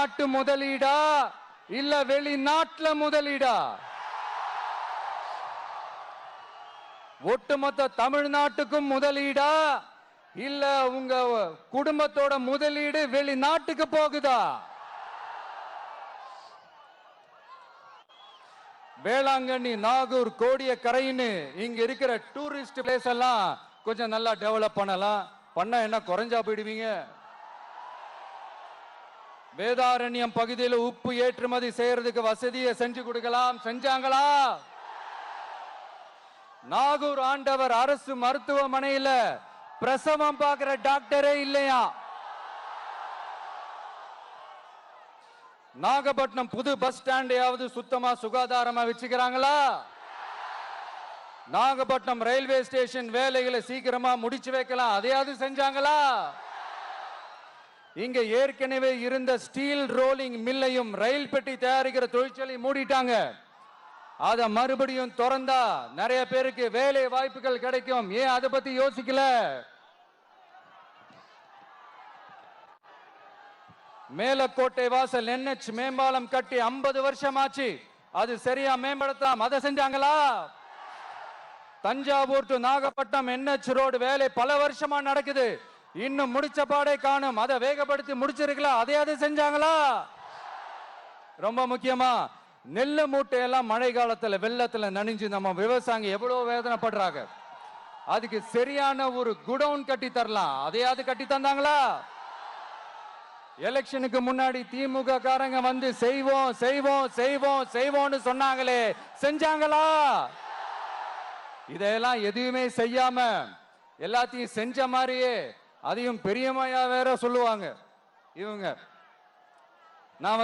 உள்நாட்டு முதலீடா இல்ல வெளிநாட்டுல முதலீடா? ஒட்டுமொத்த தமிழ்நாட்டுக்கும் முதலீடா இல்ல உங்க குடும்பத்தோட முதலீடு வெளிநாட்டுக்கு போகுதா? வேளாங்கண்ணி, நாகூர், கோடியக்கரைன்னு இங்க இருக்கிற டூரிஸ்ட் பிளேஸ் எல்லாம் கொஞ்சம் நல்லா டெவலப் பண்ணலாம். பண்ண என்ன குறைஞ்சா போயிடுவீங்க? வேதாரண்யம் பகுதியில் உப்பு ஏற்றுமதி செய்யறதுக்கு வசதியை செஞ்சு கொடுக்கலாம். செஞ்சாங்களா? நாகூர் ஆண்டவர் அரசு மருத்துவமனையில பிரசவம் பார்க்கிற டாக்டரே இல்லையா? நாகப்பட்டினம் புது பஸ் ஸ்டாண்டையாவது சுத்தமா சுகாதாரமா வச்சுக்கிறாங்களா? நாகப்பட்டினம் ரயில்வே ஸ்டேஷன் வேலைகளை சீக்கிரமா முடிச்சு வைக்கலாம், அதையாவது செஞ்சாங்களா? இங்க ஏற்கனவே இருந்த ஸ்டீல் ரோலிங் மில்லையும் ரயில் பெட்டி தயாரிக்கிற தொழிற்சாலை மூடிட்டாங்க. அத மறுபடியும் திறந்தா நிறைய பேருக்கு வேலை வாய்ப்புகள் கிடைக்கும். ஏன் அதை பத்தி யோசிக்கல? மேலக்கோட்டை வாசல் NH மேம்பாலம் கட்டி 50 வருஷம் ஆச்சு. அது சரியா மேம்படுத்தலாம், அதை செஞ்சாங்களா? Thanjavur to Nagapattinam NH road வேலை பல வருஷமா நடக்குது, இன்னும் முடிச்ச பாடே காணும். அதை வேகப்படுத்தி முடிச்சிருக்கலாம், அதையாவது செஞ்சாங்களா? ரொம்ப முக்கியமா நெல்லு மூட்டையெல்லாம் மழை காலத்துல வெள்ளத்துல நனைஞ்சு நம்ம விவசாயிங்க எவ்வளவு வேதனைப்படுறாங்க. அதுக்கு சரியான ஒரு குடவுன் கட்டி தரலாம், அதையாவது கட்டி தந்தாங்களா? எலெக்ஷனுக்கு முன்னாடி திமுக காரங்க வந்து செய்வோம் செய்வோம் செய்வோம் செய்வோம்னு சொன்னாங்களே, செஞ்சாங்களா? இதெல்லாம் எதுவுமே செய்யாம எல்லாத்தையும் செஞ்ச மாதிரியே அதையும் பெரியமையா வேற சொல்லுவாங்க இவங்க. நான்